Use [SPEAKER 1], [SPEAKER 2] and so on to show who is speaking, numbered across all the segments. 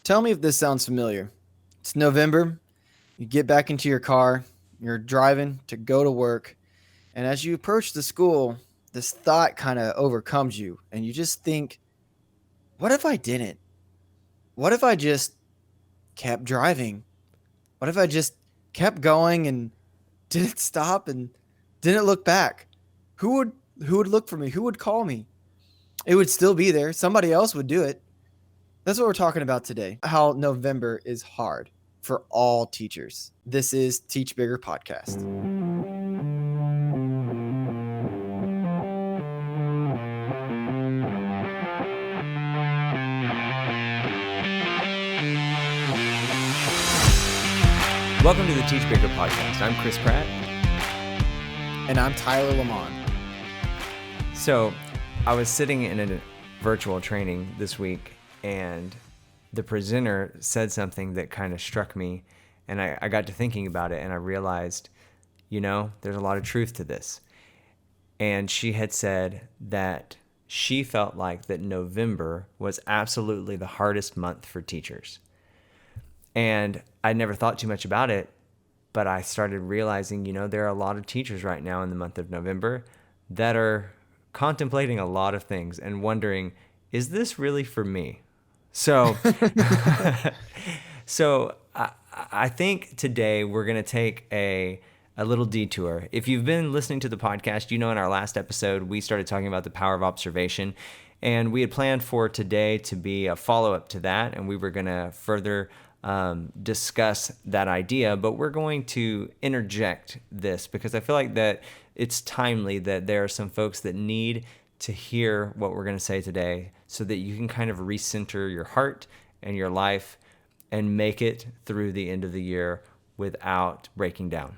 [SPEAKER 1] Tell me if this sounds familiar. It's November. You get back into your car. You're driving to go to work. And as you approach the school, this thought kind of overcomes you. And you just think, what if I didn't? What if I just kept driving? What if I just kept going and didn't stop and didn't look back? Who would who would look for me? Who would call me? It would still be there. Somebody else would do it. That's what we're talking about today. How November is hard for all teachers. This is Teach Bigger Podcast.
[SPEAKER 2] Welcome to the Teach Bigger Podcast. I'm Chris Pratt.
[SPEAKER 1] And I'm Tyler Lamont.
[SPEAKER 2] So I was sitting in a virtual training this week, and the presenter said something that kind of struck me, and I got to thinking about it, and I realized, there's a lot of truth to this. And she had said that she felt like that November was absolutely the hardest month for teachers. And I never thought too much about it, but I started realizing, there are a lot of teachers right now in the month of November that are contemplating a lot of things and wondering, is this really for me? So, I think today we're going to take a little detour. If you've been listening to the podcast, in our last episode, we started talking about the power of observation, and we had planned for today to be a follow-up to that, and we were going to further discuss that idea, but we're going to interject this because I feel like that it's timely that there are some folks that need to hear what we're going to say today so that you can kind of recenter your heart and your life and make it through the end of the year without breaking down.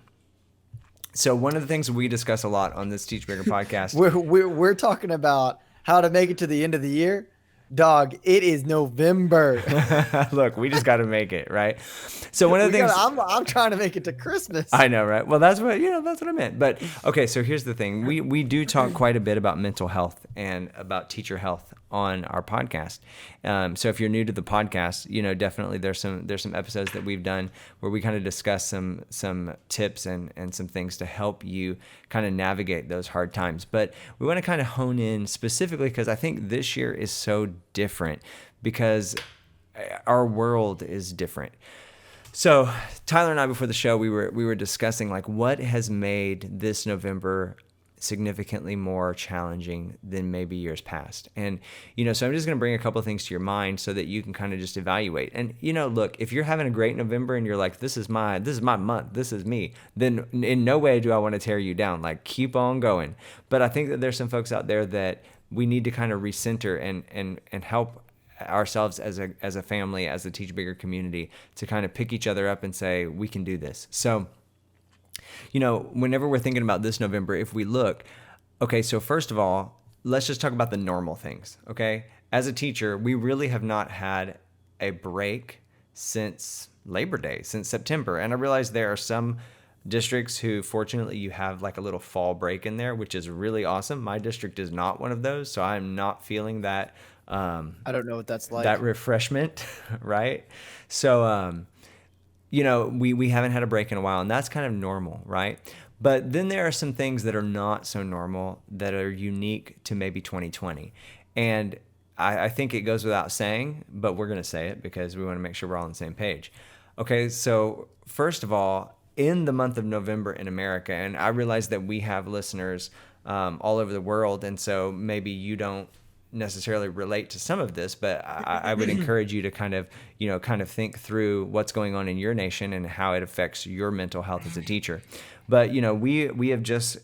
[SPEAKER 2] So one of the things we discuss a lot on this Teach Bigger podcast,
[SPEAKER 1] we're talking about how to make it to the end of the year. Dog, it is November.
[SPEAKER 2] Look, we just got to make it, right? So one of the things
[SPEAKER 1] I'm trying to make it to Christmas.
[SPEAKER 2] I know, right? Well, that's what I meant. But okay, so here's the thing: we do talk quite a bit about mental health and about teacher health on our podcast. So if you're new to the podcast, definitely there's some episodes that we've done where we kind of discuss some tips and some things to help you kind of navigate those hard times. But we want to kind of hone in specifically because I think this year is so different because our world is different. So Tyler and I, before the show, we were discussing like what has made this November significantly more challenging than maybe years past. And, so I'm just going to bring a couple of things to your mind so that you can kind of just evaluate. And, look, if you're having a great November and you're like, this is my month, this is me, then in no way do I want to tear you down. Like, keep on going. But I think that there's some folks out there that we need to kind of recenter and help ourselves as a family, as a Teach Bigger community, to kind of pick each other up and say, we can do this. So, whenever we're thinking about this November, if we look, okay, so first of all, let's just talk about the normal things, okay? As a teacher, we really have not had a break since Labor Day, since September. And I realize there are some districts who, fortunately, you have like a little fall break in there, which is really awesome. My district is not one of those, so I'm not feeling that.
[SPEAKER 1] I don't know what that's like.
[SPEAKER 2] That refreshment, right? So, we haven't had a break in a while, and that's kind of normal, right? But then there are some things that are not so normal that are unique to maybe 2020. And I think it goes without saying, but we're going to say it because we want to make sure we're all on the same page. Okay, so first of all, in the month of November in America, and I realize that we have listeners all over the world, and so maybe you don't necessarily relate to some of this, but I would encourage you to kind of think through what's going on in your nation and how it affects your mental health as a teacher. But, we have just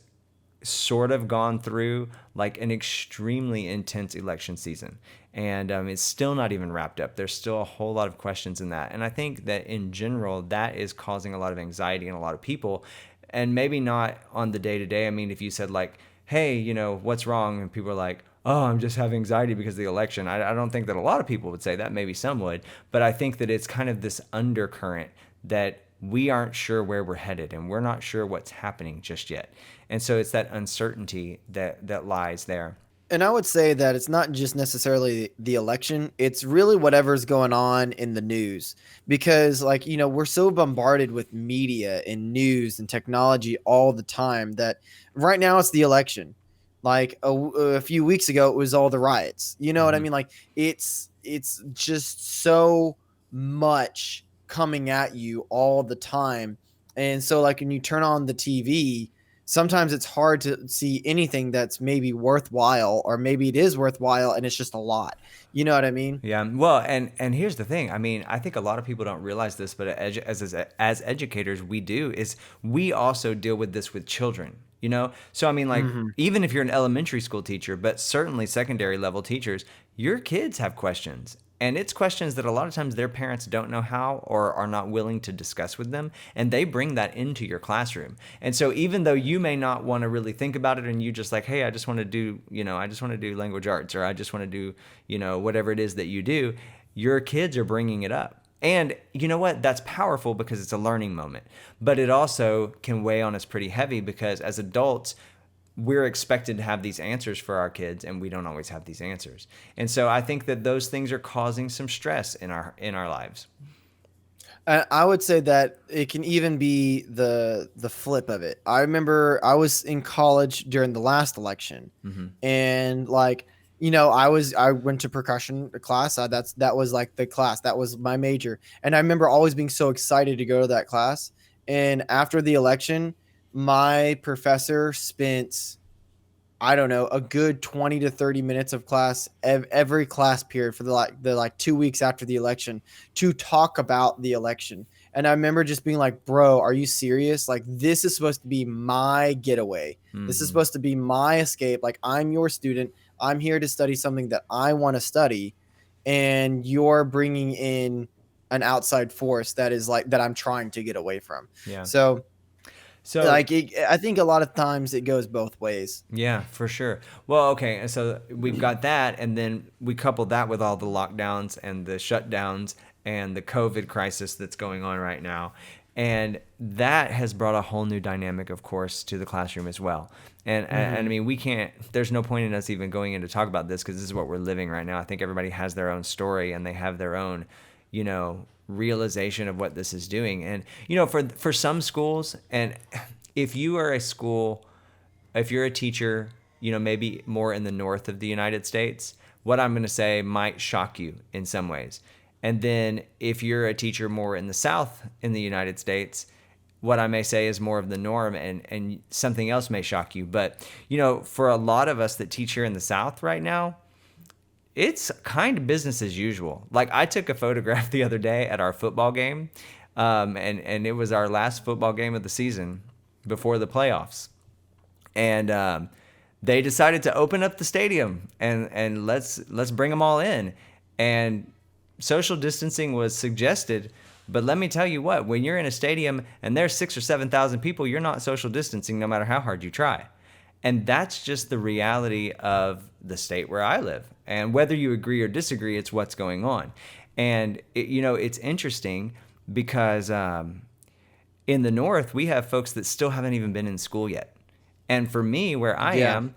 [SPEAKER 2] sort of gone through like an extremely intense election season, and it's still not even wrapped up. There's still a whole lot of questions in that. And I think that in general, that is causing a lot of anxiety in a lot of people, and maybe not on the day to day. I mean, if you said like, hey, what's wrong? And people are like, oh, I'm just having anxiety because of the election. I don't think that a lot of people would say that. Maybe some would. But I think that it's kind of this undercurrent that we aren't sure where we're headed and we're not sure what's happening just yet. And so it's that uncertainty that lies there.
[SPEAKER 1] And I would say that it's not just necessarily the election, it's really whatever's going on in the news. Because, like, we're so bombarded with media and news and technology all the time that right now it's the election. Like a few weeks ago, it was all the riots. You know what I
[SPEAKER 2] Hmm.
[SPEAKER 1] mean? Like, it's just so much coming at you all the time. And so, like, when you turn on the TV, sometimes it's hard to see anything that's maybe worthwhile, or maybe it is worthwhile and it's just a lot. You know what I mean?
[SPEAKER 2] Yeah. Well, and here's the thing. I mean, I think a lot of people don't realize this, but as educators, we do is we also deal with this with children. So I mean, like
[SPEAKER 1] Mhm.
[SPEAKER 2] even if you're an elementary school teacher, but certainly secondary level teachers, your kids have questions. And it's questions that a lot of times their parents don't know how or are not willing to discuss with them. And they bring that into your classroom. And so even though you may not want to really think about it and you just like, hey, I just want to do, I just want to do language arts, or I just want to do, whatever it is that you do, your kids are bringing it up. And you know what? That's powerful because it's a learning moment. But it also can weigh on us pretty heavy because as adults, we're expected to have these answers for our kids and we don't always have these answers. And so I think that those things are causing some stress in our lives.
[SPEAKER 1] I would say that it can even be the flip of it. I remember I was in college during the last election,
[SPEAKER 2] Hmm.
[SPEAKER 1] and like I went to percussion class. That was like the class that was my major, and I remember always being so excited to go to that class. And after the election, my professor spent, I don't know, a good 20 to 30 minutes of class every class period for the 2 weeks after the election to talk about the election. And I remember just being like, "Bro, are you serious? Like, this is supposed to be my getaway. This is
[SPEAKER 2] Hmm.
[SPEAKER 1] supposed to be my escape. Like, I'm your student. I'm here to study something that I want to study, and you're bringing in an outside force that is like that I'm trying to get away from."
[SPEAKER 2] Yeah.
[SPEAKER 1] So,
[SPEAKER 2] So
[SPEAKER 1] like, I think a lot of times it goes both ways.
[SPEAKER 2] yeah, for sure. Well, okay, and so we've got that, and then we couple that with all the lockdowns and the shutdowns and the COVID crisis that's going on right now. And that has brought a whole new dynamic, of course, to the classroom as well. And I
[SPEAKER 1] Mhm.
[SPEAKER 2] mean, we can't, there's no point in us even going in to talk about this because this is what we're living right now. I think everybody has their own story and they have their own, realization of what this is doing. And, for some schools, and if you are a school, if you're a teacher, maybe more in the north of the United States, what I'm going to say might shock you in some ways. And then if you're a teacher more in the south in the United States, what I may say is more of the norm and something else may shock you. But, for a lot of us that teach here in the south right now, it's kind of business as usual. Like I took a photograph the other day at our football game, and it was our last football game of the season before the playoffs and they decided to open up the stadium and let's bring them all in. And social distancing was suggested, but let me tell you what: when you're in a stadium and there's 6 or 7 thousand people, you're not social distancing no matter how hard you try. And that's just the reality of the state where I live. And whether you agree or disagree, it's what's going on. And it's interesting because in the north we have folks that still haven't even been in school yet. And for me, where I
[SPEAKER 1] Yeah.
[SPEAKER 2] am,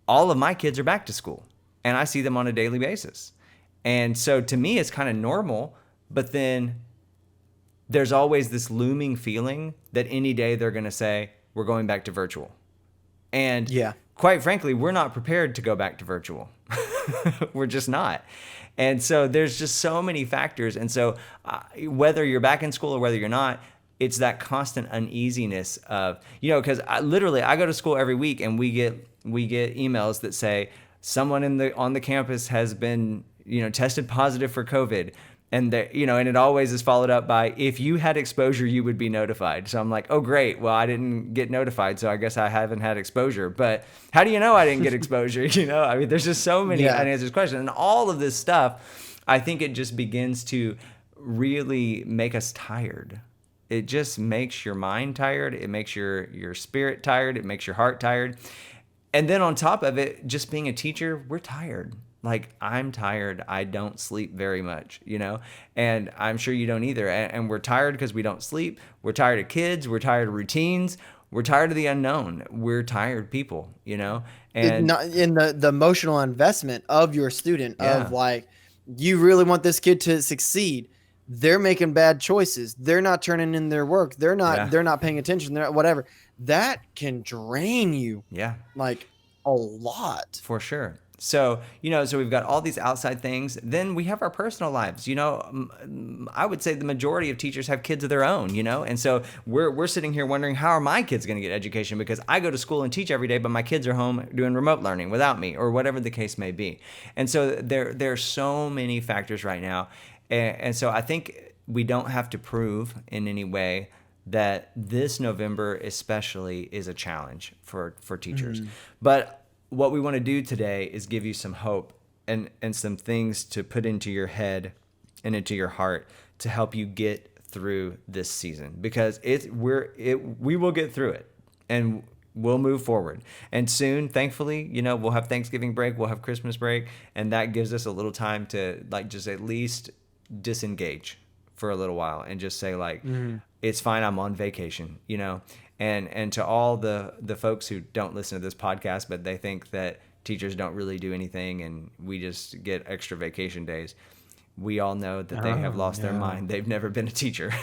[SPEAKER 2] all of my kids are back to school and I see them on a daily basis. And so to me, it's kind of normal. But then there's always this looming feeling that any day they're going to say, we're going back to virtual. And
[SPEAKER 1] Yeah.
[SPEAKER 2] quite frankly, we're not prepared to go back to virtual. We're just not. And so there's just so many factors. And so whether you're back in school or whether you're not, it's that constant uneasiness of, because I go to school every week and we get emails that say someone on the campus has been, tested positive for COVID. And and it always is followed up by, if you had exposure, you would be notified. So I'm like, oh, great. Well, I didn't get notified, so I guess I haven't had exposure. But how do you know I didn't get exposure? I mean, there's just so many
[SPEAKER 1] Yeah.
[SPEAKER 2] unanswered questions. And all of this stuff, I think it just begins to really make us tired. It just makes your mind tired. It makes your spirit tired. It makes your heart tired. And then on top of it, just being a teacher, we're tired. Like I'm tired. I don't sleep very much, and I'm sure you don't either. And we're tired because we don't sleep. We're tired of kids. We're tired of routines. We're tired of the unknown. We're tired people, you know?
[SPEAKER 1] It
[SPEAKER 2] And
[SPEAKER 1] not in the emotional investment of your student of
[SPEAKER 2] yeah,
[SPEAKER 1] like you really want this kid to succeed. They're making bad choices. They're not turning in their work. They're not
[SPEAKER 2] yeah,
[SPEAKER 1] they're not paying attention. They're not, whatever. That can drain you
[SPEAKER 2] yeah.
[SPEAKER 1] like a lot.
[SPEAKER 2] For sure. So, so we've got all these outside things. Then we have our personal lives. I would say the majority of teachers have kids of their own, and so we're sitting here wondering, how are my kids going to get education? Because I go to school and teach every day, but my kids are home doing remote learning without me, or whatever the case may be. And so there are so many factors right now. And so I think we don't have to prove in any way that this November especially is a challenge for teachers. But what we want to do today is give you some hope and some things to put into your head and into your heart to help you get through this season, because we will get through it and we'll move forward. And soon, thankfully, we'll have Thanksgiving break, we'll have Christmas break, and that gives us a little time to like just at least disengage for a little while and just say like, it's fine, I'm on vacation, and to all the folks who don't listen to this podcast, but they think that teachers don't really do anything and we just get extra vacation days, we all know that they have lost their mind. They've never been a teacher.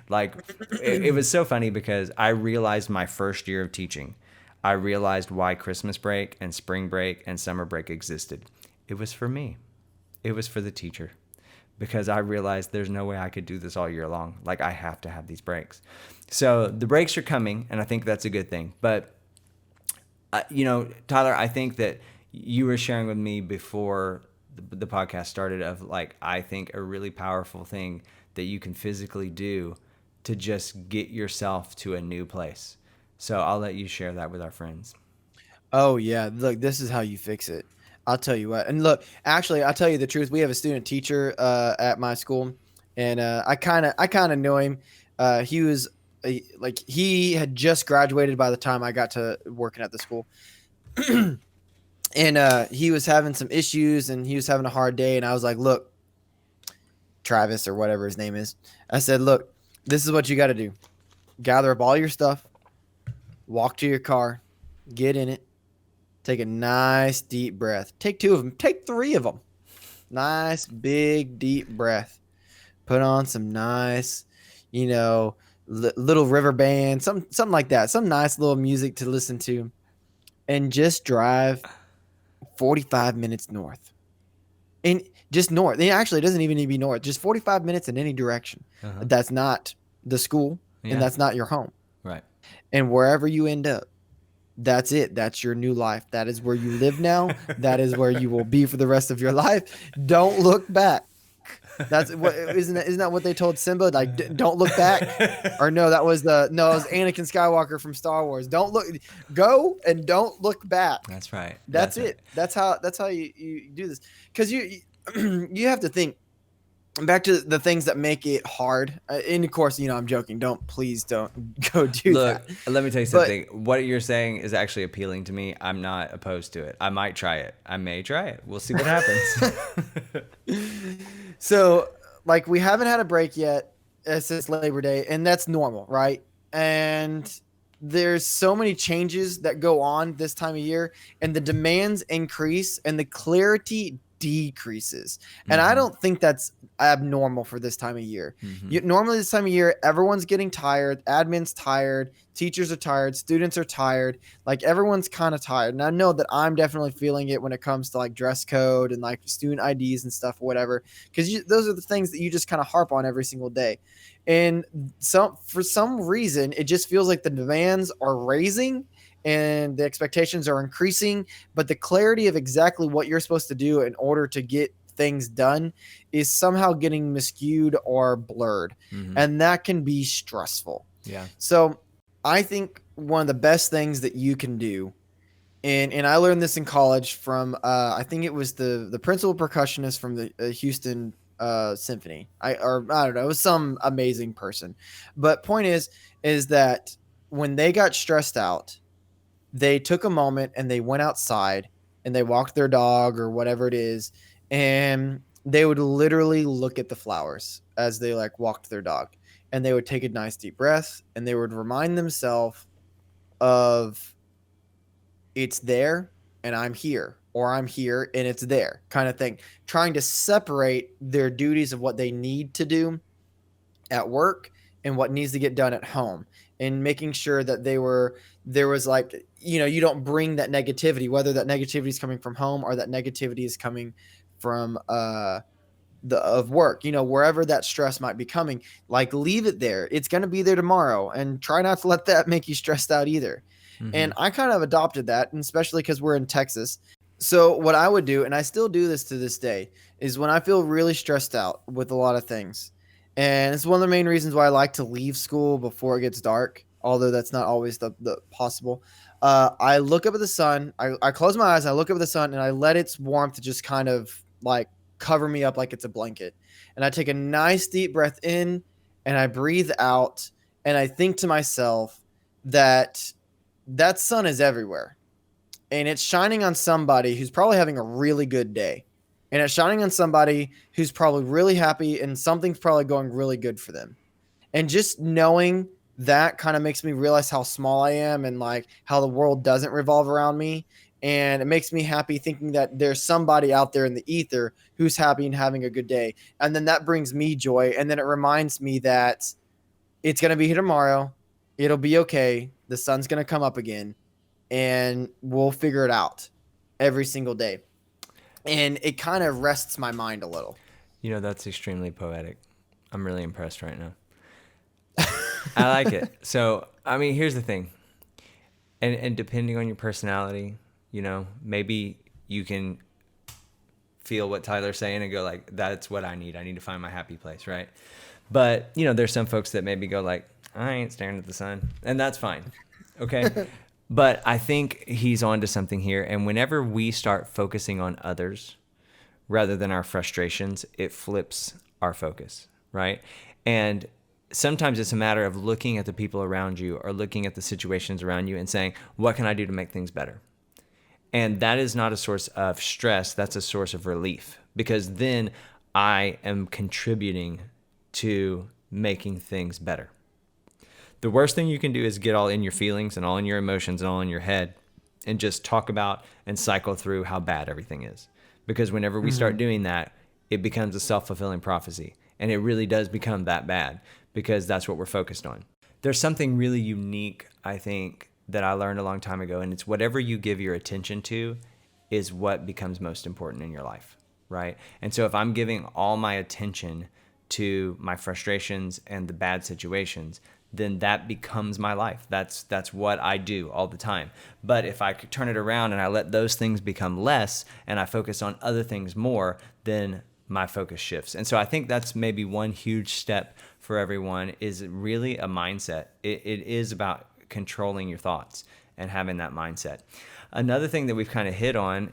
[SPEAKER 2] Like, it was so funny because I realized my first year of teaching, I realized why Christmas break and spring break and summer break existed. It was for me. It was for the teacher. Because I realized there's no way I could do this all year long. Like, I have to have these breaks. So the breaks are coming, and I think that's a good thing. But, Tyler, I think that you were sharing with me before the podcast started of, like, I think a really powerful thing that you can physically do to just get yourself to a new place. So I'll let you share that with our friends.
[SPEAKER 1] Oh yeah, look, this is how you fix it. I'll tell you what. And look, actually, I'll tell you the truth. We have a student teacher at my school, and I kind of know him. He was like he had just graduated by the time I got to working at the school, and he was having some issues, and he was having a hard day. And I was like, "Look, Travis or whatever his name is," I said, "Look, this is what you got to do. Gather up all your stuff, walk to your car, get in it." Take a nice deep breath. Take two of them. Take three of them. Nice big deep breath. Put on some nice, little river band, something like that. Some nice little music to listen to, and just drive 45 minutes north. And just north. And actually, it doesn't even need to be north. Just 45 minutes in any direction.
[SPEAKER 2] Uh-huh.
[SPEAKER 1] That's not the school, and that's not your home.
[SPEAKER 2] Right.
[SPEAKER 1] And wherever you end up, that's it. That's your new life. That is where you live now. That is where you will be for the rest of your life. Don't look back. That's what isn't that what they told Simba? Like, don't look back. Or no, it was Anakin Skywalker from Star Wars. Don't look, go and don't look back.
[SPEAKER 2] That's right.
[SPEAKER 1] That's
[SPEAKER 2] it.
[SPEAKER 1] Right. That's how you do this. Because you you have to think back to the things that make it hard. And of course, I'm joking. Please don't go do
[SPEAKER 2] Look,
[SPEAKER 1] that.
[SPEAKER 2] let me tell you something. What you're saying is actually appealing to me. I'm not opposed to it. I might try it. I may try it. We'll see what happens.
[SPEAKER 1] So, like, we haven't had a break yet since Labor Day, and that's normal, right? And there's so many changes that go on this time of year, and the demands increase and the clarity decreases. And I don't think that's abnormal for this time of year. Normally this time of year, everyone's getting tired, admin's tired, teachers are tired, students are tired, like everyone's kind of tired. And I know that I'm definitely feeling it when it comes to like dress code and like student IDs and stuff or whatever, because those are the things that you just kind of harp on every single day. And for some reason, it just feels like the demands are raising and the expectations are increasing, but the clarity of exactly what you're supposed to do in order to get things done is somehow getting miscued or blurred. And that can be stressful.
[SPEAKER 2] Yeah.
[SPEAKER 1] So I think one of the best things that you can do, and I learned this in college from, I think it was the principal percussionist from the Houston Symphony. I don't know, it was some amazing person. But point is that when they got stressed out, they took a moment and they went outside and they walked their dog or whatever it is, and they would literally look at the flowers as they like walked their dog, and they would take a nice deep breath and they would remind themselves of it's there and I'm here, or I'm here and it's there kind of thing, trying to separate their duties of what they need to do at work and what needs to get done at home, and making sure that there was like, you don't bring that negativity, whether that negativity is coming from home or that negativity is coming from the of work, wherever that stress might be coming, like leave it there. It's going to be there tomorrow, and try not to let that make you stressed out either.
[SPEAKER 2] Mm-hmm.
[SPEAKER 1] And I kind of adopted that, and especially because we're in Texas. So what I would do, and I still do this to this day, is when I feel really stressed out with a lot of things. And it's one of the main reasons why I like to leave school before it gets dark, although that's not always the possible. I look up at the sun. I close my eyes. I look up at the sun, and I let its warmth just kind of like cover me up like it's a blanket. And I take a nice deep breath in, and I breathe out, and I think to myself that that sun is everywhere, and it's shining on somebody who's probably having a really good day. And it's shining on somebody who's probably really happy, and something's probably going really good for them. And just knowing that kind of makes me realize how small I am, and like how the world doesn't revolve around me. And it makes me happy thinking that there's somebody out there in the ether who's happy and having a good day. And then that brings me joy. And then it reminds me that it's going to be here tomorrow. It'll be okay. The sun's going to come up again, and we'll figure it out every single day. And it kind of rests my mind a little.
[SPEAKER 2] That's extremely poetic. I'm really impressed right now. I like it. So, I mean, here's the thing. And depending on your personality, maybe you can feel what Tyler's saying and go like, that's what I need. I need to find my happy place, right? But, there's some folks that maybe go like, I ain't staring at the sun. And that's fine. Okay. But I think he's onto something here. And whenever we start focusing on others rather than our frustrations, it flips our focus, right? And sometimes it's a matter of looking at the people around you or looking at the situations around you and saying, what can I do to make things better? And that is not a source of stress. That's a source of relief, because then I am contributing to making things better. The worst thing you can do is get all in your feelings and all in your emotions and all in your head and just talk about and cycle through how bad everything is. Because whenever we start doing that, it becomes a self-fulfilling prophecy. And it really does become that bad, because that's what we're focused on. There's something really unique, I think, that I learned a long time ago. And it's whatever you give your attention to is what becomes most important in your life, right? And so if I'm giving all my attention to my frustrations and the bad situations, then that becomes my life. That's what I do all the time. But if I could turn it around and I let those things become less and I focus on other things more, then my focus shifts. And so I think that's maybe one huge step for everyone, is really a mindset. It is about controlling your thoughts and having that mindset. Another thing that we've kind of hit on,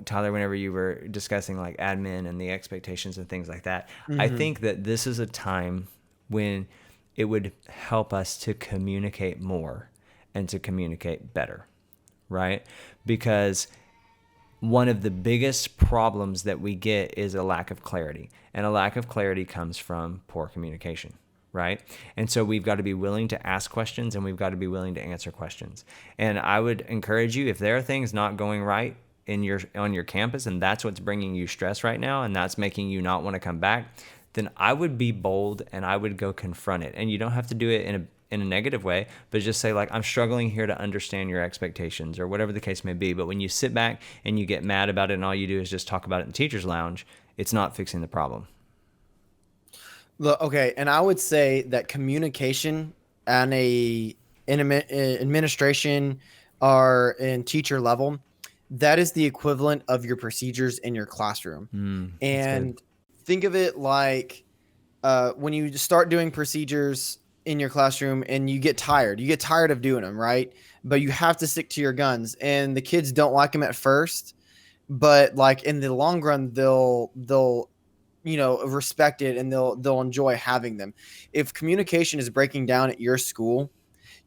[SPEAKER 2] Tyler, whenever you were discussing like admin and the expectations and things like that, I think that this is a time when it would help us to communicate more and to communicate better, right? Because one of the biggest problems that we get is a lack of clarity. And a lack of clarity comes from poor communication, right? And so we've got to be willing to ask questions, and we've got to be willing to answer questions. And I would encourage you, if there are things not going right on your campus, and that's what's bringing you stress right now, and that's making you not want to come back, then I would be bold and I would go confront it. And you don't have to do it in a negative way, but just say like, I'm struggling here to understand your expectations, or whatever the case may be. But when you sit back and you get mad about it and all you do is just talk about it in the teacher's lounge, it's not fixing the problem.
[SPEAKER 1] Look, okay, and I would say that communication on administration or in teacher level, that is the equivalent of your procedures in your classroom.
[SPEAKER 2] That's good.
[SPEAKER 1] And think of it like when you start doing procedures in your classroom and you get tired of doing them, right? But you have to stick to your guns, and the kids don't like them at first, but like in the long run, they'll respect it, and they'll enjoy having them. If communication is breaking down at your school,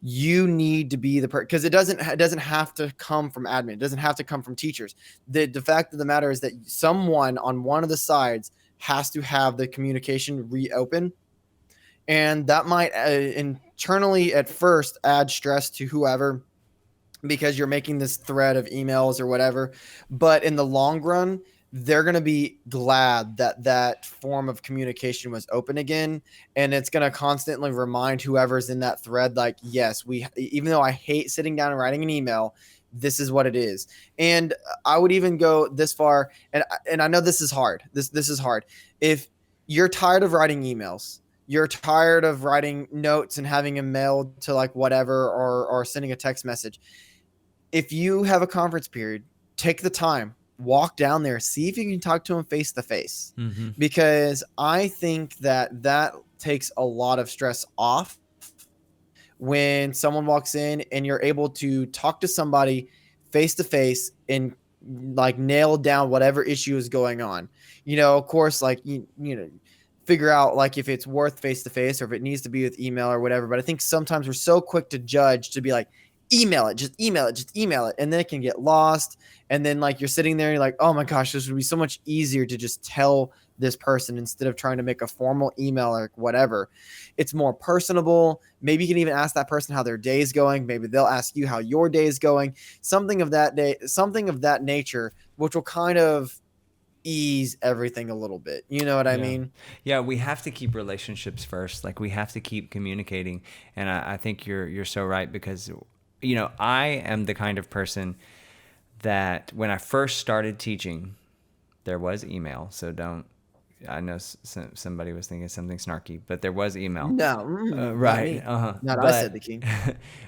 [SPEAKER 1] you need to be the person, because it doesn't have to come from admin. It doesn't have to come from teachers. The fact of the matter is that someone on one of the sides has to have the communication reopen, and that might internally at first add stress to whoever because you're making this thread of emails or whatever. But in the long run, they're going to be glad that that form of communication was open again. And it's going to constantly remind whoever's in that thread, like, yes, even though I hate sitting down and writing an email, this is what it is. And I would even go this far. And I know this is hard. This is hard. If you're tired of writing emails, you're tired of writing notes and having them mailed to like whatever, or sending a text message, if you have a conference period, take the time, walk down there, see if you can talk to them face to face.
[SPEAKER 2] Mm-hmm.
[SPEAKER 1] Because I think that that takes a lot of stress off when someone walks in and you're able to talk to somebody face to face and like nail down whatever issue is going on. Of course, like figure out like if it's worth face to face or if it needs to be with email or whatever. But I think sometimes we're so quick to judge, to be like, email it, just email it, just email it. And then it can get lost. And then like you're sitting there and you're like, oh my gosh, this would be so much easier to just tell this person instead of trying to make a formal email or whatever. It's more personable. Maybe you can even ask that person how their day is going. Maybe they'll ask you how your day is going. Something of that nature, which will kind of ease everything a little bit. You know what I mean?
[SPEAKER 2] Yeah, we have to keep relationships first. Like we have to keep communicating. And I think you're so right, because I am the kind of person that when I first started teaching, there was email. So I know somebody was thinking something snarky, but there was email.
[SPEAKER 1] No, not
[SPEAKER 2] Right.
[SPEAKER 1] me.
[SPEAKER 2] Uh-huh.
[SPEAKER 1] Not I said
[SPEAKER 2] But
[SPEAKER 1] the king.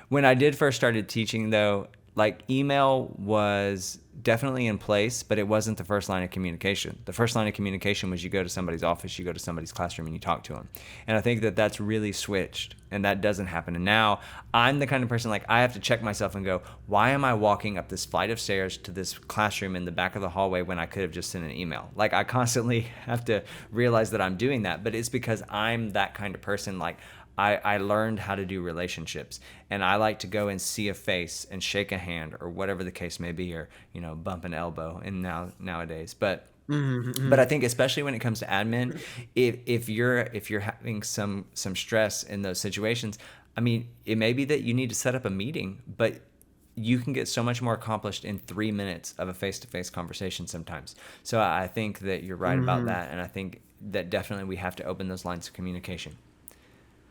[SPEAKER 2] when I did first started teaching, though, like email was definitely in place, but it wasn't the first line of communication. The first line of communication was you go to somebody's office, you go to somebody's classroom, and you talk to them. And I think that that's really switched, and that doesn't happen. And now I'm the kind of person, like, I have to check myself and go, why am I walking up this flight of stairs to this classroom in the back of the hallway when I could have just sent an email? Like, I constantly have to realize that I'm doing that, but it's because I'm that kind of person. Like, I learned how to do relationships, and I like to go and see a face and shake a hand or whatever the case may be, or bump an elbow. And nowadays, but I think especially when it comes to admin, if you're having some stress in those situations, I mean, it may be that you need to set up a meeting, but you can get so much more accomplished in 3 minutes of a face-to-face conversation sometimes. So I think that you're right about that, and I think that definitely we have to open those lines of communication.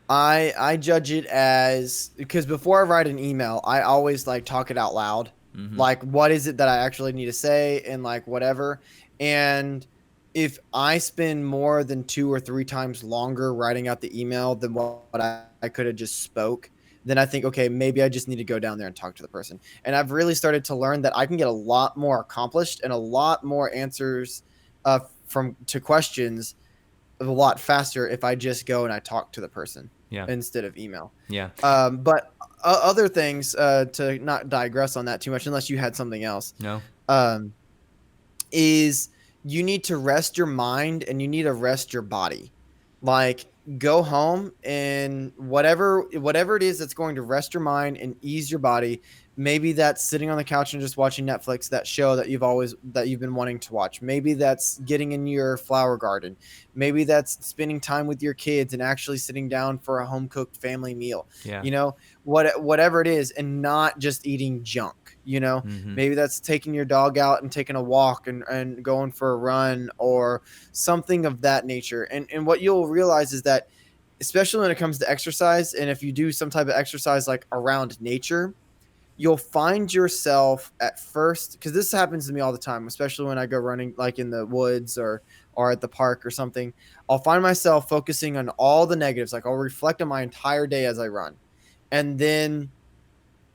[SPEAKER 1] I judge it as, because before I write an email, I always like talk it out loud. Like, what is it that I actually need to say, and like whatever. And if I spend more than 2 or 3 times longer writing out the email than what I could have just spoke, then I think, okay, maybe I just need to go down there and talk to the person. And I've really started to learn that I can get a lot more accomplished and a lot more answers to questions a lot faster if I just go and I talk to the person instead of email.
[SPEAKER 2] Yeah.
[SPEAKER 1] But other things, to not digress on that too much, unless you had something else.
[SPEAKER 2] No.
[SPEAKER 1] Is you need to rest your mind and you need to rest your body. Like, go home and whatever it is that's going to rest your mind and ease your body. Maybe that's sitting on the couch and just watching Netflix, that show that you've been wanting to watch. Maybe that's getting in your flower garden. Maybe that's spending time with your kids and actually sitting down for a home cooked family meal.
[SPEAKER 2] Yeah.
[SPEAKER 1] Whatever it is, and not just eating junk. Maybe that's taking your dog out and taking a walk and going for a run or something of that nature. And what you'll realize is that, especially when it comes to exercise, and if you do some type of exercise like around nature, you'll find yourself at first, because this happens to me all the time, especially when I go running like in the woods or at the park or something. I'll find myself focusing on all the negatives. Like, I'll reflect on my entire day as I run. And then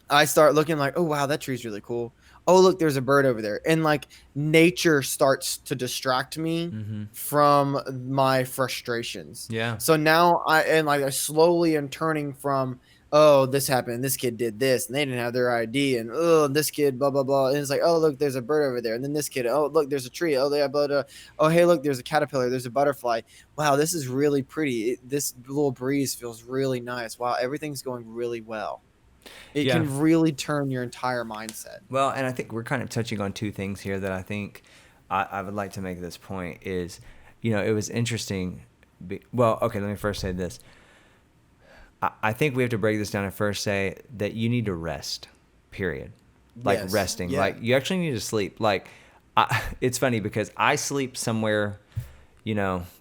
[SPEAKER 1] I start looking like, oh, wow, that tree's really cool. Oh, look, there's a bird over there. And like, nature starts to distract me from my frustrations.
[SPEAKER 2] Yeah.
[SPEAKER 1] So now I slowly am turning from, oh, this happened, this kid did this, and they didn't have their ID, and oh, this kid, blah, blah, blah. And it's like, oh, look, there's a bird over there. And then this kid, oh, look, there's a tree. Oh, they have blah, blah. Oh, hey, look, there's a caterpillar. There's a butterfly. Wow, this is really pretty. This little breeze feels really nice. Wow, everything's going really well. It can really turn your entire mindset.
[SPEAKER 2] Well, and I think we're kind of touching on two things here that I think I would like to make this point is, it was interesting. Well, okay, let me first say this. I think we have to break this down and first say that you need to rest, period. like
[SPEAKER 1] Yes.
[SPEAKER 2] resting.
[SPEAKER 1] Yeah.
[SPEAKER 2] Like you actually need to sleep. Like it's funny because I sleep somewhere,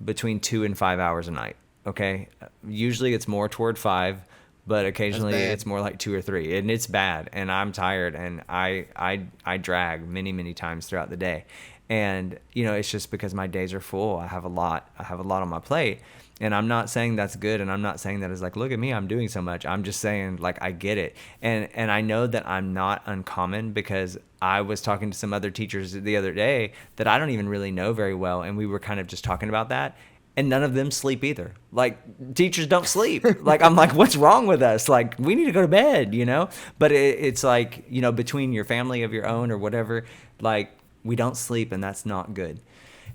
[SPEAKER 2] between 2 and 5 hours a night. Okay. Usually it's more toward 5, but
[SPEAKER 1] That's
[SPEAKER 2] occasionally
[SPEAKER 1] bad.
[SPEAKER 2] it's more like 2 or 3, and it's bad. And I'm tired, and I drag many, many times throughout the day. And, it's just because my days are full. I have a lot on my plate. And I'm not saying that's good, and I'm not saying that it's like, look at me, I'm doing so much. I'm just saying, like, I get it. And I know that I'm not uncommon, because I was talking to some other teachers the other day that I don't even really know very well, and we were kind of just talking about that. And none of them sleep either. Like, teachers don't sleep. Like, I'm like, what's wrong with us? Like, we need to go to bed, But it's like, between your family of your own or whatever, like, we don't sleep, and that's not good.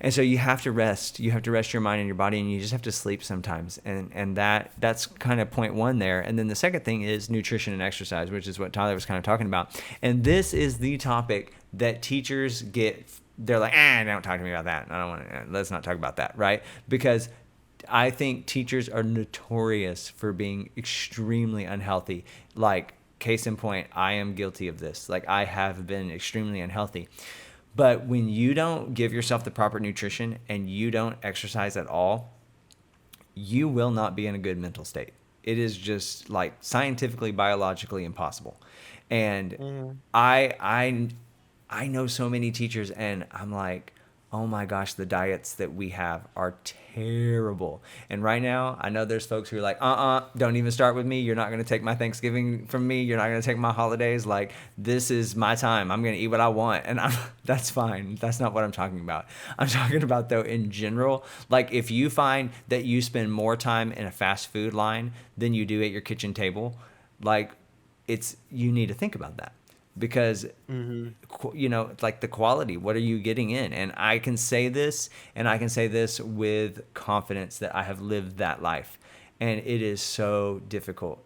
[SPEAKER 2] And so you have to rest. You have to rest your mind and your body, and you just have to sleep sometimes. And that's kind of point one there. And then the second thing is nutrition and exercise, which is what Tyler was kind of talking about. And this is the topic that teachers get. They're like, don't talk to me about that. I don't want to. Let's not talk about that, right? Because I think teachers are notorious for being extremely unhealthy. Like, case in point, I am guilty of this. Like, I have been extremely unhealthy. But when you don't give yourself the proper nutrition and you don't exercise at all, you will not be in a good mental state. It is just like scientifically, biologically impossible. And I know so many teachers, and I'm like, oh my gosh, the diets that we have are terrible. And right now, I know there's folks who are like, don't even start with me. You're not going to take my Thanksgiving from me. You're not going to take my holidays. Like, this is my time. I'm going to eat what I want. And that's fine. That's not what I'm talking about. I'm talking about, though, in general, like, if you find that you spend more time in a fast food line than you do at your kitchen table, like, you need to think about that. Because like the quality, what are you getting in? And I can say this with confidence that I have lived that life, and it is so difficult.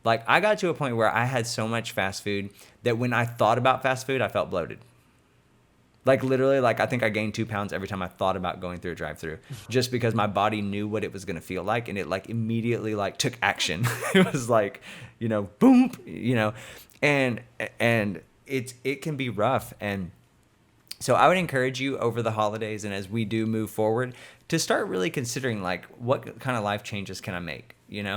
[SPEAKER 2] Like, I got to a point where I had so much fast food that when I thought about fast food, I felt bloated. Like, literally, like, I think I gained 2 pounds every time I thought about going through a drive-through, just because my body knew what it was going to feel like, and it, like, immediately, like, took action. It was like, boom, and it can be rough. And so I would encourage you over the holidays, and as we do move forward, to start really considering, like, what kind of life changes can I make, And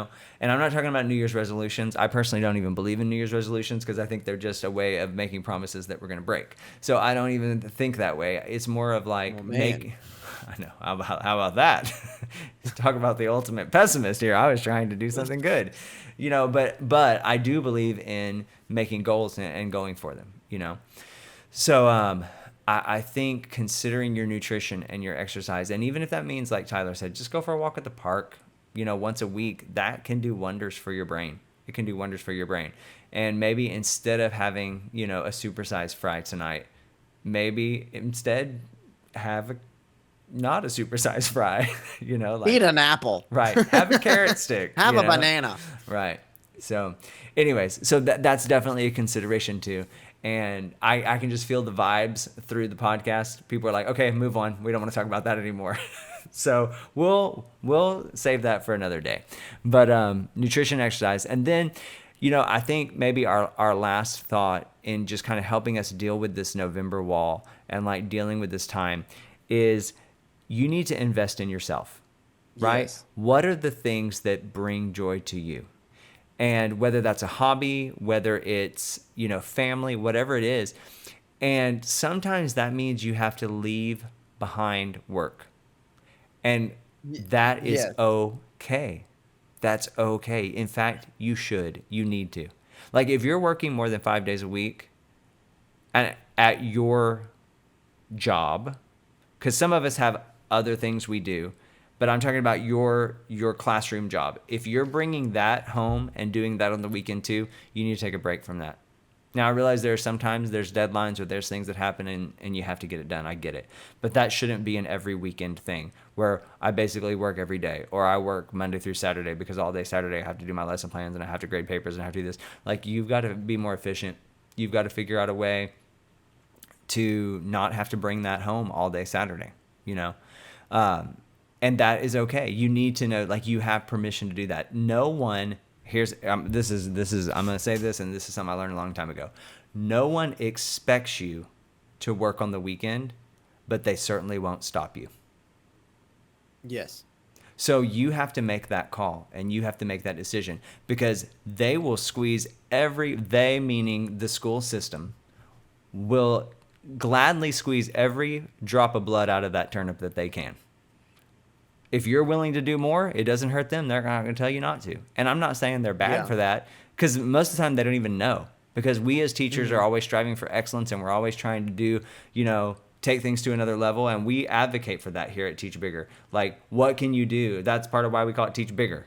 [SPEAKER 2] I'm not talking about New Year's resolutions. I personally don't even believe in New Year's resolutions, because I think they're just a way of making promises that we're going to break. So I don't even think that way. It's more of like,
[SPEAKER 1] Oh, man.
[SPEAKER 2] I know. How about that? Talk about the ultimate pessimist here. I was trying to do something good, but I do believe in making goals and going for them, So I think considering your nutrition and your exercise, and even if that means, like Tyler said, just go for a walk at the park, once a week, that can do wonders for your brain. It can do wonders for your brain. And maybe instead of having, a supersized fry tonight, maybe instead have not a supersized fry, like,
[SPEAKER 1] Eat an apple.
[SPEAKER 2] right. Have a carrot stick.
[SPEAKER 1] Have a banana.
[SPEAKER 2] Right. So anyways, so that's definitely a consideration too. And I can just feel the vibes through the podcast. People are like, okay, move on. We don't want to talk about that anymore. So we'll save that for another day. But nutrition, exercise. And then, I think maybe our last thought in just kind of helping us deal with this November wall and, like, dealing with this time is you need to invest in yourself, right?
[SPEAKER 1] Yes.
[SPEAKER 2] What are the things that bring joy to you? And whether that's a hobby, whether it's, family, whatever it is. And sometimes that means you have to leave behind work. And that is
[SPEAKER 1] Yes.
[SPEAKER 2] okay. That's okay. In fact, you need to. Like, if you're working more than 5 days a week and at your job, because some of us have other things we do, but I'm talking about your classroom job. If you're bringing that home and doing that on the weekend too, you need to take a break from that. Now, I realize there's deadlines or there's things that happen and you have to get it done. I get it. But that shouldn't be an every weekend thing where I basically work every day, or I work Monday through Saturday because all day Saturday I have to do my lesson plans and I have to grade papers and I have to do this. Like, you've got to be more efficient. You've got to figure out a way to not have to bring that home all day Saturday, and that is okay. You need to know, like, you have permission to do that. No one here's this is I'm gonna say this, and this is something I learned a long time ago. No one expects you to work on the weekend, but they certainly won't stop you.
[SPEAKER 1] Yes.
[SPEAKER 2] So you have to make that call and you have to make that decision, because they will squeeze they meaning the school system will gladly squeeze every drop of blood out of that turnip that they can. If you're willing to do more, it doesn't hurt them. They're not going to tell you not to. And I'm not saying they're bad
[SPEAKER 1] Yeah.
[SPEAKER 2] for that, because most of the time they don't even know. Because we as teachers are always striving for excellence, and we're always trying to do, take things to another level. And we advocate for that here at Teach Bigger. Like, what can you do? That's part of why we call it Teach Bigger.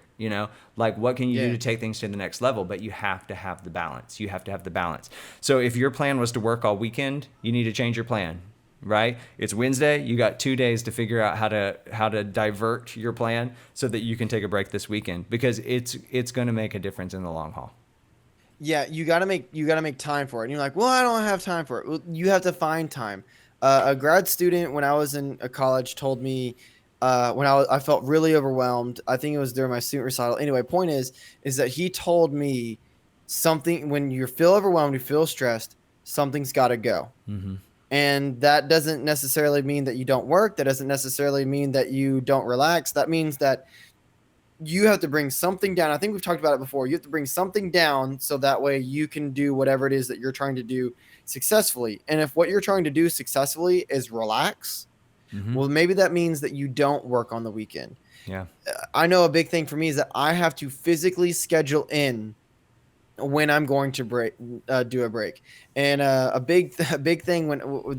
[SPEAKER 2] Like, what can you do
[SPEAKER 1] Yeah.
[SPEAKER 2] to take things to the next level? But you have to have the balance. You have to have the balance. So if your plan was to work all weekend, you need to change your plan. Right? It's Wednesday. You got 2 days to figure out how to divert your plan so that you can take a break this weekend, because it's going to make a difference in the long haul.
[SPEAKER 1] Yeah, you gotta make time for it. And you're like, well, I don't have time for it. Well, you have to find time. A grad student when I was in a college told me when I felt really overwhelmed. I think it was during my student recital. Anyway, point is that he told me something when you feel overwhelmed, you feel stressed, something's got to go.
[SPEAKER 2] Mm-hmm.
[SPEAKER 1] And that doesn't necessarily mean that you don't work. That doesn't necessarily mean that you don't relax. That means that you have to bring something down. I think we've talked about it before. You have to bring something down so that way you can do whatever it is that you're trying to do successfully. And if what you're trying to do successfully is relax,
[SPEAKER 2] Mm-hmm.
[SPEAKER 1] well, maybe that means that you don't work on the weekend.
[SPEAKER 2] Yeah.
[SPEAKER 1] I know a big thing for me is that I have to physically schedule in when I'm going to do a break. And a big thing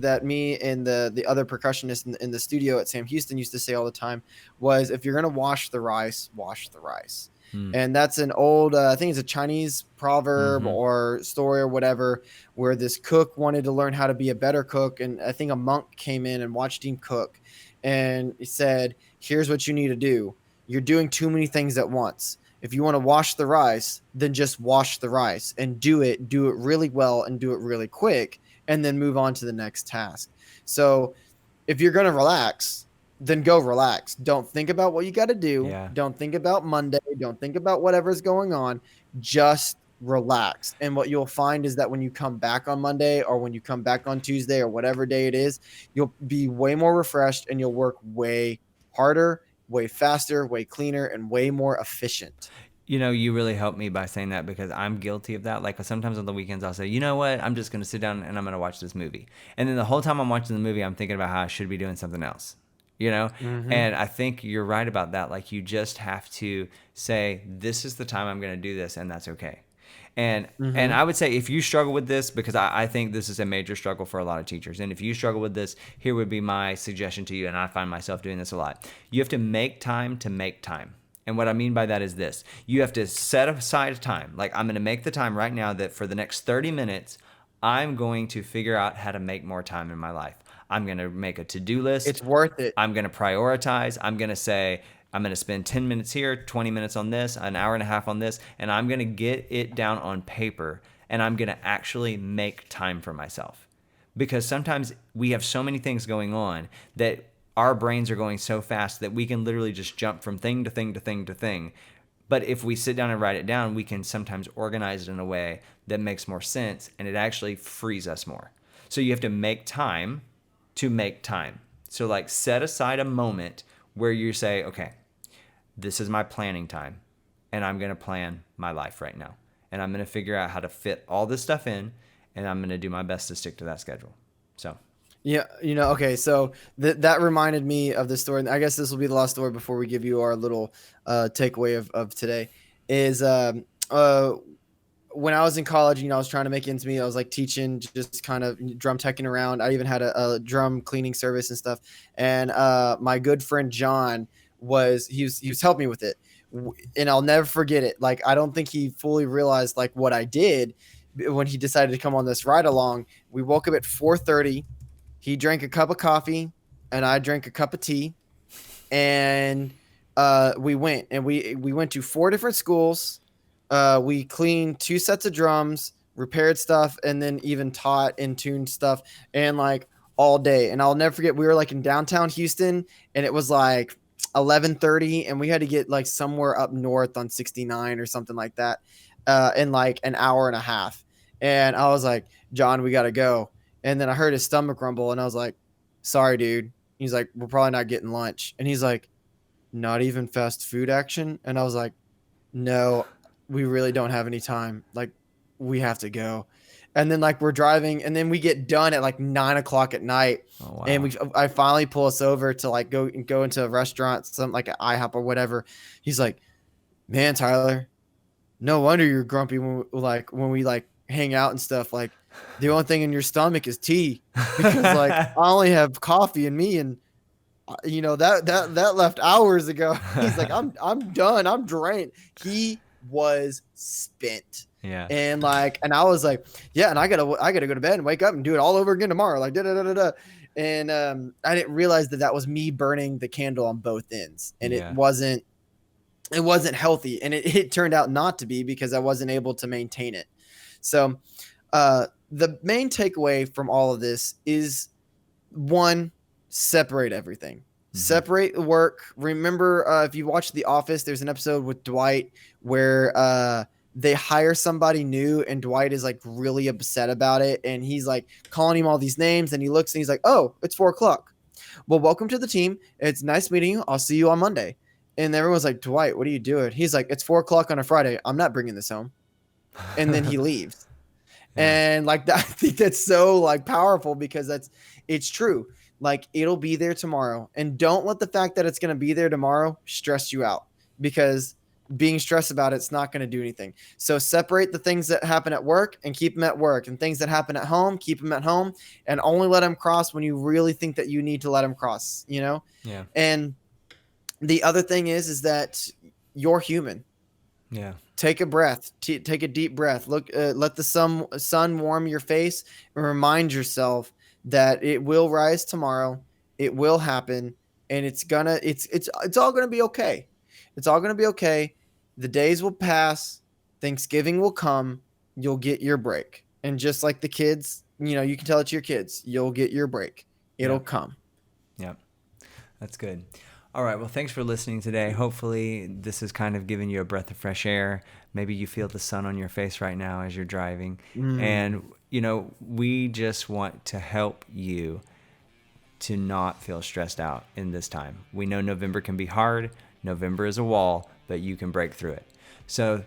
[SPEAKER 1] that me and the other percussionist in the studio at Sam Houston used to say all the time was, if you're gonna wash the rice, wash the rice.
[SPEAKER 2] Mm.
[SPEAKER 1] And that's an old, I think it's a Chinese proverb
[SPEAKER 2] Mm-hmm.
[SPEAKER 1] or story or whatever, where this cook wanted to learn how to be a better cook, and I think a monk came in and watched him cook, and he said, "Here's what you need to do. You're doing too many things at once. If you want to wash the rice, then just wash the rice and do it really well and do it really quick, and then move on to the next task." So if you're going to relax, then go relax. Don't think about what you got to do.
[SPEAKER 2] Yeah.
[SPEAKER 1] Don't think about Monday. Don't think about whatever's going on. Just relax. And what you'll find is that when you come back on Monday, or when you come back on Tuesday, or whatever day it is, you'll be way more refreshed, and you'll work way harder, way faster, way cleaner, and way more efficient.
[SPEAKER 2] You really helped me by saying that, because I'm guilty of that. Like, sometimes on the weekends I'll say, you know what, I'm just going to sit down and I'm going to watch this movie. And then the whole time I'm watching the movie, I'm thinking about how I should be doing something else,
[SPEAKER 1] Mm-hmm.
[SPEAKER 2] And I think you're right about that. Like, you just have to say, this is the time I'm going to do this, and that's okay. And
[SPEAKER 1] Mm-hmm.
[SPEAKER 2] I would say, if you struggle with this, because I think this is a major struggle for a lot of teachers, and if you struggle with this, here would be my suggestion to you, and I find myself doing this a lot. You have to make time to make time. And what I mean by that is this: you have to set aside time. Like, I'm going to make the time right now that for the next 30 minutes, I'm going to figure out how to make more time in my life. I'm going to make a to-do list.
[SPEAKER 1] It's worth it.
[SPEAKER 2] I'm going to prioritize. I'm going to say, I'm going to spend 10 minutes here, 20 minutes on this, an hour and a half on this, and I'm going to get it down on paper, and I'm going to actually make time for myself. Because sometimes we have so many things going on that our brains are going so fast that we can literally just jump from thing to thing to thing to thing. But if we sit down and write it down, we can sometimes organize it in a way that makes more sense, and it actually frees us more. So you have to make time to make time. So, like, set aside a moment where you say, okay, this is my planning time, and I'm going to plan my life right now. And I'm going to figure out how to fit all this stuff in, and I'm going to do my best to stick to that schedule. So,
[SPEAKER 1] Yeah, okay, so that reminded me of the story. And I guess this will be the last story before we give you our little takeaway of today. Is when I was in college, I was trying to make ends meet. I was like teaching, just kind of drum teching around. I even had a drum cleaning service and stuff. And my good friend John he was helping me with it, and I'll never forget it. Like, I don't think he fully realized like what I did when he decided to come on this ride along. We woke up at 4:30. He drank a cup of coffee, and I drank a cup of tea, and we went to 4 different schools. We cleaned 2 sets of drums, repaired stuff, and then even taught and tuned stuff, and like all day. And I'll never forget, we were like in downtown Houston, and it was like 11:30, and we had to get like somewhere up north on 69 or something like that, in like an hour and a half. And I was like, John, we got to go. And then I heard his stomach rumble, and I was like, sorry, dude. He's like, we're probably not getting lunch. And he's like, not even fast food action. And I was like, no, we really don't have any time. Like, we have to go. And then like we're driving, and then we get done at like 9 o'clock at night.
[SPEAKER 2] Oh, wow.
[SPEAKER 1] And I finally pull us over to like go into a restaurant, something like an IHOP or whatever. He's like, man, Tyler, no wonder you're grumpy when we like hang out and stuff. Like, the only thing in your stomach is tea, because like I only have coffee in me, and that left hours ago. He's like, I'm done. I'm drained. He was spent.
[SPEAKER 2] Yeah.
[SPEAKER 1] And I was like, yeah, and I gotta go to bed and wake up and do it all over again tomorrow. Like, da da da da da. And I didn't realize that was me burning the candle on both ends, and
[SPEAKER 2] Yeah.
[SPEAKER 1] it wasn't healthy, and it turned out not to be, because I wasn't able to maintain it. So the main takeaway from all of this is, one, separate everything. Separate the work. Remember, if you watch The Office, there's an episode with Dwight where they hire somebody new, and Dwight is like really upset about it, and he's like calling him all these names, and he looks and he's like, oh, it's 4:00. Well, welcome to the team. It's nice meeting you. I'll see you on Monday. And everyone's like, Dwight, what are you doing? He's like, it's 4:00 on a Friday. I'm not bringing this home. And then he leaves. And like that, I think that's so like powerful, because it's true. Like, it'll be there tomorrow, and don't let the fact that it's going to be there tomorrow stress you out, because being stressed about it's not going to do anything. So separate the things that happen at work and keep them at work, and things that happen at home, keep them at home, and only let them cross when you really think that you need to let them cross,
[SPEAKER 2] Yeah.
[SPEAKER 1] And the other thing is that you're human.
[SPEAKER 2] Yeah.
[SPEAKER 1] Take a breath. Take a deep breath. Look, let the sun warm your face, and remind yourself that it will rise tomorrow. It will happen, and it's all gonna be okay. It's all gonna be okay. The days will pass. Thanksgiving will come. You'll get your break. And just like the kids, you can tell it to your kids. You'll get your break. It'll come.
[SPEAKER 2] Yep. That's good. All right. Well, thanks for listening today. Hopefully this has kind of given you a breath of fresh air. Maybe you feel the sun on your face right now as you're driving. And, we just want to help you to not feel stressed out in this time. We know November can be hard. November is a wall, but you can break through it. So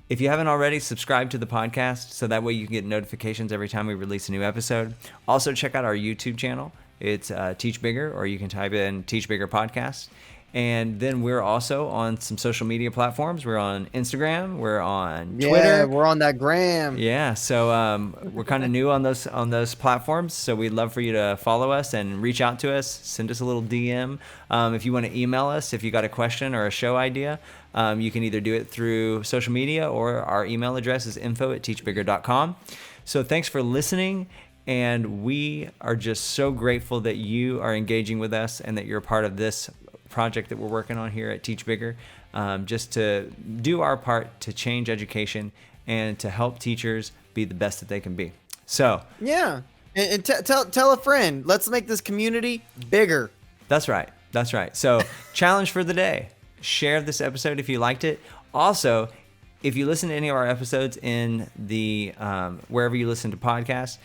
[SPEAKER 2] if you haven't already, subscribe to the podcast so that way you can get notifications every time we release a new episode. Also, check out our YouTube channel. It's Teach Bigger, or you can type in Teach Bigger Podcast. And then we're also on some social media platforms. We're on Instagram. We're on Twitter.
[SPEAKER 1] Yeah, we're on that gram.
[SPEAKER 2] Yeah, so we're kind of new on those platforms. So we'd love for you to follow us and reach out to us. Send us a little DM. If you want to email us, if you got a question or a show idea, you can either do it through social media, or our email address is info@teachbigger.com. So thanks for listening. And we are just so grateful that you are engaging with us, and that you're a part of this project that we're working on here at Teach Bigger, just to do our part to change education and to help teachers be the best that they can be. So
[SPEAKER 1] yeah, and tell a friend. Let's make this community bigger.
[SPEAKER 2] That's right. So challenge for the day: share this episode if you liked it. Also, if you listen to any of our episodes in the wherever you listen to podcasts,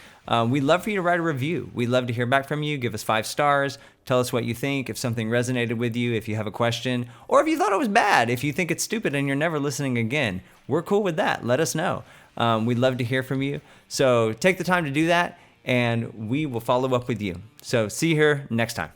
[SPEAKER 2] we'd love for you to write a review. We'd love to hear back from you. Give us 5 stars. Tell us what you think. If something resonated with you, if you have a question, or if you thought it was bad, if you think it's stupid and you're never listening again, we're cool with that. Let us know. We'd love to hear from you. So take the time to do that, and we will follow up with you. So see you here next time.